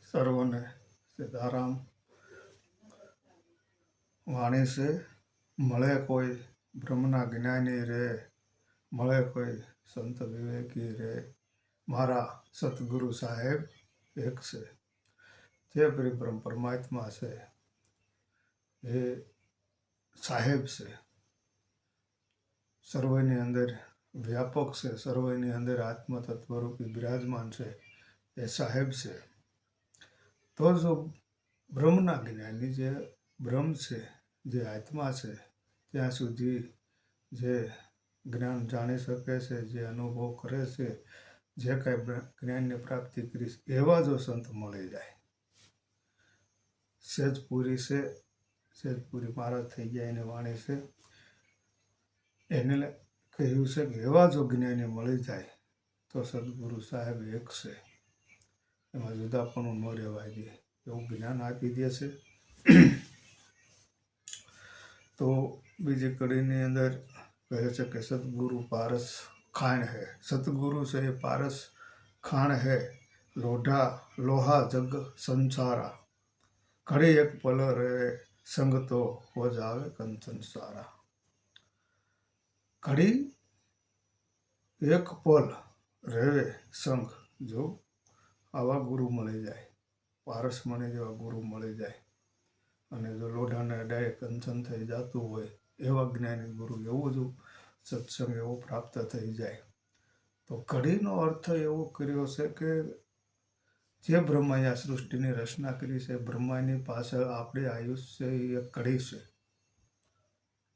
સર્વને સીતારામ. વાણી છે મળે કોઈ બ્રહ્મના જ્ઞાની રે, મળે કોઈ સંત વિવેકી રે, મારા સતગુરુ સાહેબ એક છે. જે પરિબ્રહ્મ પરમાત્મા છે એ સાહેબ છે, સર્વની અંદર વ્યાપક છે, સર્વની અંદર આત્મતત્વરૂપી બિરાજમાન છે, એ સાહેબ છે. તો જો બ્રહ્મના જ્ઞાની જે બ્રહ્મ છે, જે આત્મા છે, ત્યાં સુધી જે જ્ઞાન જાણી શકે છે, જે અનુભવ કરે છે, જે કાંઈ જ્ઞાનની પ્રાપ્તિ કરી એવા જો સંત મળી જાય. સેજપુરી છે, સેજપુરી મહારાજ થઈ ગયા એની વાણી છે, એને કહ્યું છે કે એવા જો જ્ઞાની મળી જાય તો સદગુરુ સાહેબ એક છે, એમાં જુદાપણું ન રહેવાય દે એવું જ્ઞાન આપી દે છે. તો બીજી કડીની અંદર કહે છે કે સદગુરુ પારસ ખાણ હે, સતગુરુ છે એ પારસ ખાણ હે, લોહા જગ સંસારા, ઘડી એક પલ રે સંગ તો હો જાવે કંચન સારા. ઘડી એક પલ રહેવે સંગ, જો આવા ગુરુ મળી જાય, પારસ મણી જેવા ગુરુ મળી જાય, અને જો લોઢાને અડાય કંચન થઈ જતું હોય એવા જ્ઞાની ગુરુ, એવું જો સત્સંગ એવો પ્રાપ્ત થઈ જાય, તો ઘડીનો અર્થ એવો કર્યો છે કે જે બ્રહ્માએ આ સૃષ્ટિની રચના કરી છે, બ્રહ્માની પાછળ આપણે આયુષ્ય એક ઘડી છે,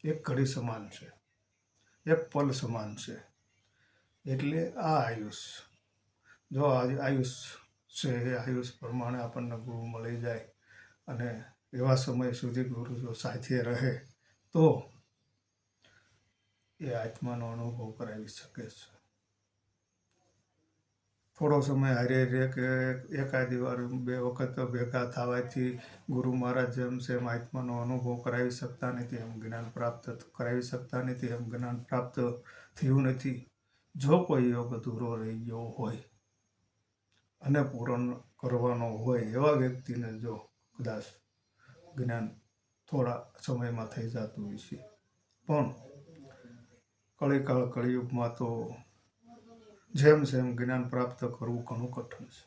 એક ઘડી સમાન છે, એક પલ સમાન છે. એટલે આ આયુષ, જો આયુષ છે એ આયુષ પ્રમાણે આપણને ગુરુ મળી જાય અને એવા સમય સુધી ગુરુ જો સાથે રહે તો એ આત્માનો અનુભવ કરાવી શકે છે. થોડો સમય હારે રહે કે એકાદી વાર બે વખત ભેગા થવાથી ગુરુ મહારાજ જેમ છે એમ આત્માનો અનુભવ કરાવી શકતા નથી, એમ જ્ઞાન પ્રાપ્ત કરાવી શકતા નથી, એમ જ્ઞાન પ્રાપ્ત થયું નથી. જો કોઈ યોગ અધૂરો રહી ગયો હોય અને પૂરણ કરવાનો હોય એવા વ્યક્તિને જો કદાચ જ્ઞાન થોડા સમયમાં થઈ જતું હોય છે, પણ કળીકાળ કળિયુગમાં તો જેમ જેમ જ્ઞાન પ્રાપ્ત કરવું ઘણું કઠિન છે.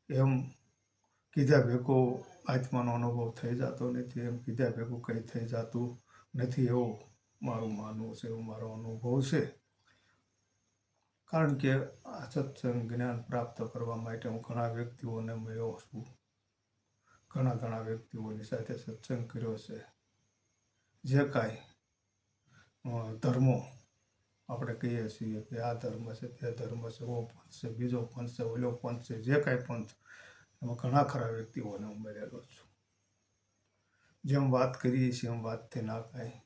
એમ કીધા ભેગો આત્માનો અનુભવ થઈ જતો નથી, એમ કીધા ભેગું કંઈ થઈ જતું નથી, એવું મારું માનવું છે, એવું મારો અનુભવ છે. કારણ કે આ સત્સંગ જ્ઞાન પ્રાપ્ત કરવા માટે હું ઘણા વ્યક્તિઓને મળ્યો છું, ઘણા વ્યક્તિઓની સાથે સત્સંગ કર્યો છે. જે કાંઈ ધર્મો આપણે કહીએ છીએ કે આ ધર્મ છે, તે ધર્મ છે, ઓ પંથ છે, બીજો પંથ છે, ઓલો પંથ છે, જે કાંઈ પંથ, એમાં ઘણા ખરા વ્યક્તિઓને હું મળેલો છું. જેમ વાત કરીએ છીએ એમ વાતથી ના કાંઈ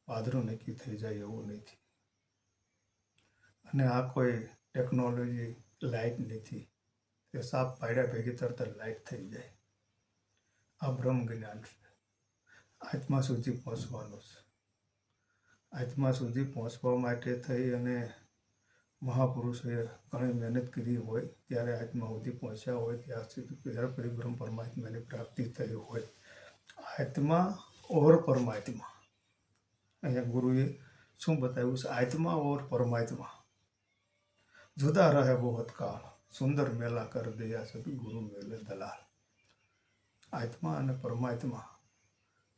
પાદરું નક્કી થઈ જાય એવું નથી. અને આ કોઈ ટેકનોલોજી લાઇટ નથી કે સાપ પાડ્યા ભેગી તરત લાઇટ થઈ જાય. આ બ્રહ્મ જ્ઞાન છે, આત્મા સુધી પહોંચવાનું છે. આત્મા સુધી પહોંચવા માટે થઈ અને મહાપુરુષોએ ઘણી મહેનત કરી હોય, ત્યારે આત્મા સુધી પહોંચ્યા હોય, ત્યાં સુધી ત્યારે પરિબ્રહ્મ પરમાત્માની પ્રાપ્તિ થઈ હોય. આત્મા ઓર પરમાત્મા, અહીંયા ગુરુએ શું બતાવ્યું છે? આત્મા ઓર પરમાત્મા જુદા રહે બહોત કાળ, સુંદર મેલા કર દિયા સદગુરુ મેલે દલાલ. આત્મા અને પરમાત્મા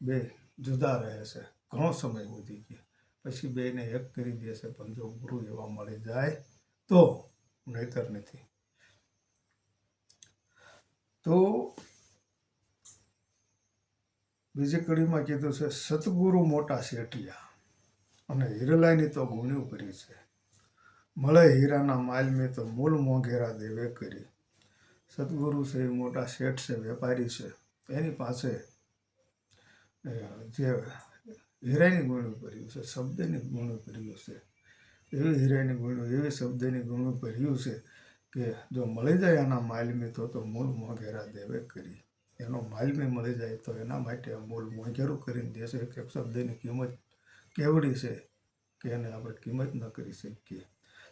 બે જુદા રહે છે ઘણો સમય સુધી ગયા, પછી બેને એક કરી દેશે, પણ જો ગુરુ એવા મળી જાય તો, નહીતર નથી. તો બીજી કડીમાં કીધું છે સતગુરુ મોટા શેઠિયા, અને હિરલાઈની તો ગુણ્યું કરી છે, મળે હીરાના માલમાં તો મૂલ મોંઘેરા દેવે કરી. સદગુરુ છે એ મોટા શેઠ છે, વેપારી છે, એની પાસે જે હીરાની ગુણ્યું ભર્યું છે, શબ્દની ગુણ્યું ભર્યું છે, એવી હીરાની ગુણ્યું, એવી શબ્દની ગુણ્યું ભર્યું છે કે જો મળી જાય એના માલમી તો મૂળ મોંઘેરા દેવે કરી. એનો માલમી મળી જાય તો એના માટે મૂળ મોંઘેરું કરીને દેશે. એક એક શબ્દની કિંમત કેવડી છે કે એને આપણે કિંમત ન કરી શકીએ.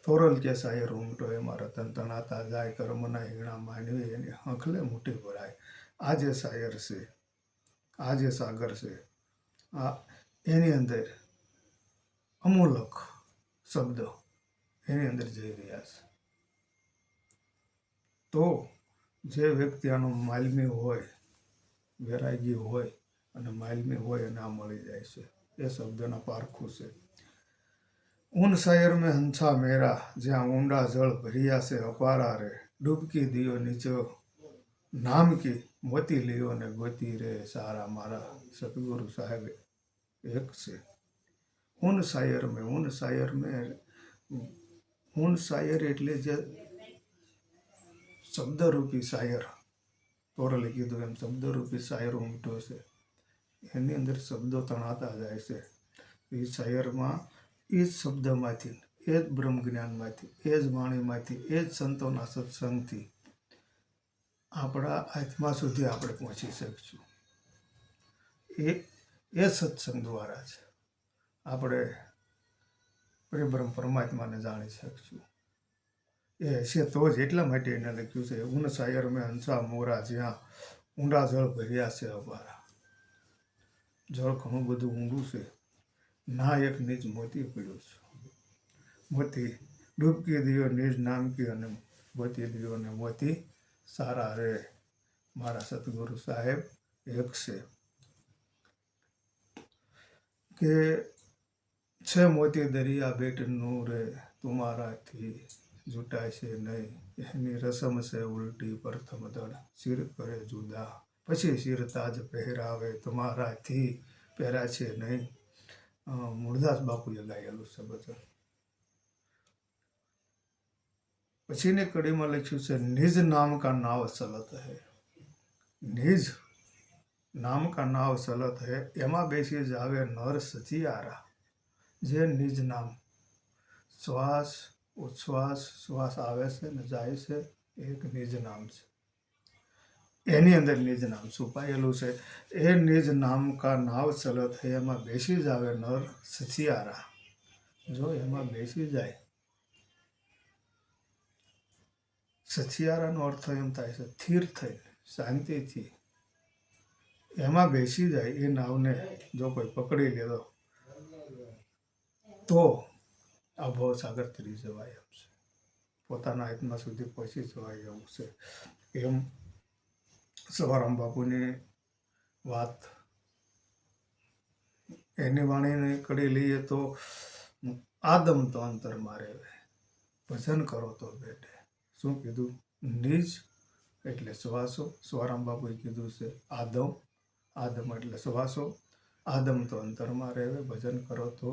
તો તોરલ કે શાયર ઉમટો એમાં રતન તણાતા જાય કર્મના હીણા માનવી એની હંખલે મુઠ્ઠી ભરાય. આ જે શાયર છે, આ જે સાગર છે, આ એની અંદર અમૂલક શબ્દો એની અંદર જઈ રહ્યા છે. તો જે વ્યક્તિ આનો માલમી હોય, વૈરાગી હોય અને માલમી હોય એને આ મળી જાય છે. એ શબ્દના પારખું છે. ઉન શાયર में हंसा मेरा જ્યાં ઊંડા જળ ભર્યા છે અપારા રે, ડૂબકી દિયો નીચો નામ કી મોતી લિયો ને ગોતી રે સારા. મારા સતગુરુ સાહેબ એક છે. ઉન શાયર મેં ઉન શાયર એટલે જે શબ્દરૂપી શાયર, તોરલે કીધું એમ શબ્દરૂપી શાયર ઉમટો છે. એની અંદર શબ્દો તણાતા જાય છે. એ શાયરમાં એ જ શબ્દમાંથી, એ જ બ્રહ્મ જ્ઞાનમાંથી, એ જ વાણીમાંથી, એ જ સંતોના સત્સંગથી આપણા આત્મા સુધી આપણે પહોંચી શકીશું. એ સત્સંગ દ્વારા જ આપણે પરિબ્રહ્મ પરમાત્માને જાણી શકીશું. એ હશે તો જ. એટલા માટે એને લખ્યું છે ઉન શાયર મેં હંસા મોરા, જ્યાં ઊંડા જળ ભર્યા છે અપારા. જળ ઘણું બધું ઊંડું છે. ના એક નીજ મોતી પડ્યું છે. મોતી ડૂબકી દિયો નિજ નામકી અને મોતી દિયો ને મોતી સારા રે. મારા સતગુરુ સાહેબ એક છે કે મોતી દરિયા બેટનું રે, તુમારાથી જૂટાય છે નહીં. એની રસમ છે ઉલટી પ્રથમ દળ, શિર કરે જુદા પછી શિર તાજ પહેરાવે, તમારાથી પહેરા છે નહીં. મૂળદાસ બાપુએ ગાયેલું છે ભજન. પછીની કડીમાં લખ્યું છે નિજ નામ કા નાવ ચલત હૈ. નિજ નામ કા નાવ ચલત હૈ, એમાં બેસી જાવે નર સચિયારા. જે નિજ નામ, શ્વાસ ઉચ્છ્વાસ શ્વાસ આવે છે ને જાય છે, એક નિજ નામ છે. એની અંદર નિજ નામ છુપાયેલું છે. એ નિજ નામ કા નાવ ચલત હૈ, એમાં બેસી જાવે નર સચિયારા. જો એમાં બેસી જાય, સચિયારાનો અર્થ એમ થાય છે સ્થિર થઈ, શાંતિથી એમાં બેસી જાય. એ નાવને જો કોઈ પકડી લેતો તો આ ભવસાગર તરી જવાય એમ છે. પોતાના આત્મા સુધી પહોંચી જવાય એવું છે. એમ સવારામ બાપુની વાત, એની વાણીને કડી લઈએ તો આદમ તો અંતરમાં રહેવે, ભજન કરો તો બેઠે. શું કીધું? નિજ એટલે શ્વાસો. સવારામ બાપુએ કીધું છે આદમ, આદમ એટલે શ્વાસો. આદમ તો અંતરમાં રહેવે, ભજન કરો તો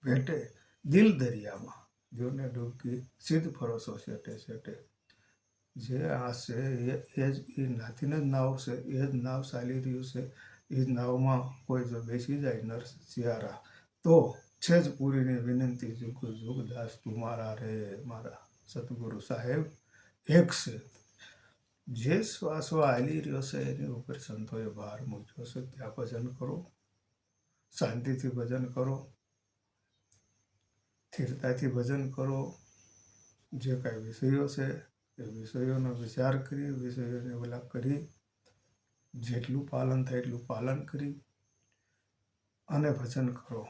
ભેટે. દિલ દરિયામાં જોને ડૂબકી સિદ્ધ ભરોસો શેટે શેટે. જે આ છે એ જ એ નાથીને જ નાવ છે, એ જ નાવ ચાલી રહ્યું છે. એ જ નાવમાં કોઈ જો બેસી જાય નર શિયારા તો છે જ પૂરીની વિનંતી જુગ જુગ દાસ તુમારા રે. મારા સતગુરુ સાહેબ એક છે. જે શ્વાસો હાલી રહ્યો છે એની ઉપર સંતોએ ભાર મૂક્યો છે. ત્યાં ભજન કરો, શાંતિથી ભજન કરો, સ્થિરતાથી ભજન કરો. જે કાંઈ વિષયો છે એ વિષયોનો વિચાર કરી, વિષયોને ઓલા કરી, જેટલું પાલન થાય એટલું પાલન કરી અને ભજન કરો.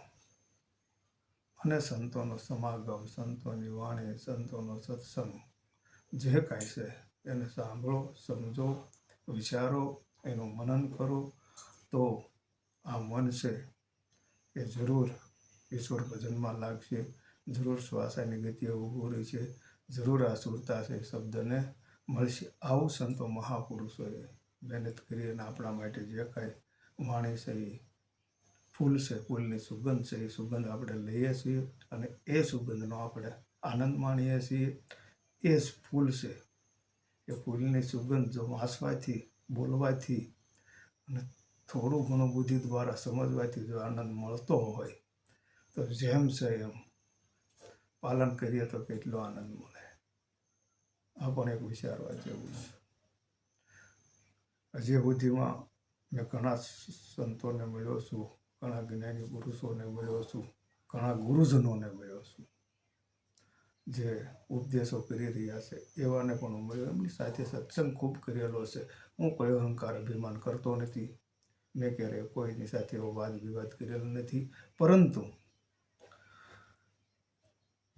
અને સંતોનો સમાગમ, સંતોની વાણી, સંતોનો સત્સંગ જે કાંઈ છે એને સાંભળો, સમજો, વિચારો, એનું મનન કરો. તો આ મન છે એ જરૂર ઈશ્વર ભજનમાં લાગશે. જરૂર શ્વાસાની ગતિએ ઊભું રહેશે. જરૂર આ સુરતા છે શબ્દને મળશે. આવું સંતો મહાપુરુષોએ મહેનત કરી અને આપણા માટે જે કાંઈ વાણી છે એ ફૂલ છે, ફૂલની સુગંધ છે, એ સુગંધ આપણે લઈએ છીએ અને એ સુગંધનો આપણે આનંદ માણીએ છીએ. એ જ ફૂલ છે. એ ફૂલની સુગંધ જો વાંચવાથી, બોલવાથી અને થોડું ઘણું બુદ્ધિ દ્વારા સમજવાથી જો આનંદ મળતો હોય તો જેમ છે એમ પાલન કરીએ તો કેટલો આનંદ મળે. આ પણ એક વિચારવા જેવું છે. હજી સુધીમાં મેં ઘણા સંતોને મળ્યો છું, ઘણા જ્ઞાની પુરુષોને મળ્યો છું, ઘણા ગુરુજનોને મળ્યો છું. જે ઉપદેશો કરી રહ્યા છે એવાને પણ હું મળ્યો. એમની સાથે સત્સંગ ખૂબ કરેલો છે. હું કોઈ અહંકાર અભિમાન કરતો નથી. મેં ક્યારેય કોઈની સાથે એવો વાદ વિવાદ કરેલો નથી. પરંતુ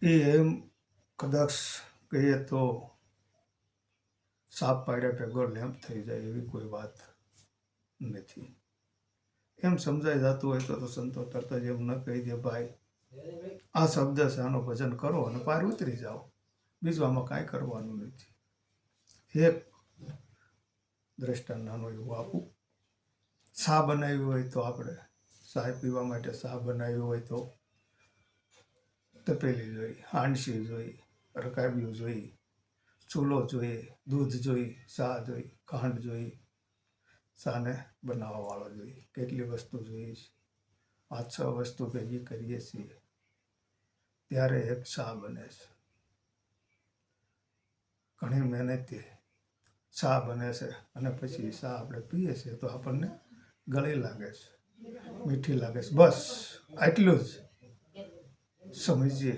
એ એમ કદાચ કહીએ તો સાપ પાડ્યા ભેગો લેમ્પ થઈ જાય એવી કોઈ વાત નથી. એમ સમજાઈ જતું હોય તો સંતો તરત જ એમ ન કહી દે ભાઈ આ શબ્દ છે આનું ભજન કરો અને પાર ઉતરી જાઓ, બીજું આમાં કાંઈ કરવાનું નથી. એક દ્રષ્ટાંત નાનું એવું આપું. શા બનાવ્યું હોય તો આપણે ચા પીવા માટે શા બનાવ્યું હોય તો તપેલી જોઈ, હાંડસી જોઈ, રકાબિયું જોઈ, ચૂલો જોઈએ, દૂધ જોઈ, ચા જોઈ, ખાંડ જોઈ, શાને બનાવવાવાળો જોઈએ, કેટલી વસ્તુ જોઈએ છે. 5-6 વસ્તુ ભેગી કરીએ છીએ ત્યારે એક શા બને છે. ઘણી મહેનતથી શા બને છે અને પછી શા આપણે પીએ છીએ તો આપણને ગળી લાગે છે, મીઠી લાગે છે. બસ આટલું જ સમજીએ,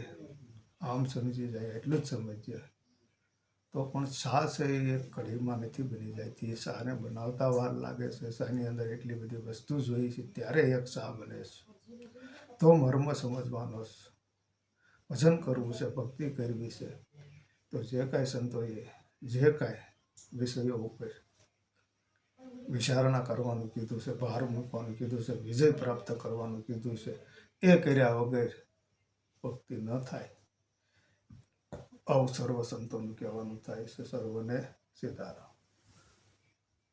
આમ સમજી જાય એટલું જ સમજીએ તો પણ શા છે એ એક કઢીમાં નથી બની જાય. શાને બનાવતા વાર લાગે છે. શાની અંદર એટલી બધી વસ્તુ જોઈ છે ત્યારે એક શા બને છે. તો મર્મ સમજવાનો છે, ભજન કરવું છે, ભક્તિ કરવી છે તો જે કાંઈ સંતોએ જે કાંઈ વિષયો ઉપર વિચારણા કરવાનું કીધું છે, ભાર મૂકવાનું કીધું છે, વિજય પ્રાપ્ત કરવાનું કીધું છે, એ કર્યા વગર ભક્તિ ન થાય. આવું સર્વ સંતોનું કહેવાનું થાય છે. સર્વને સીતારામ.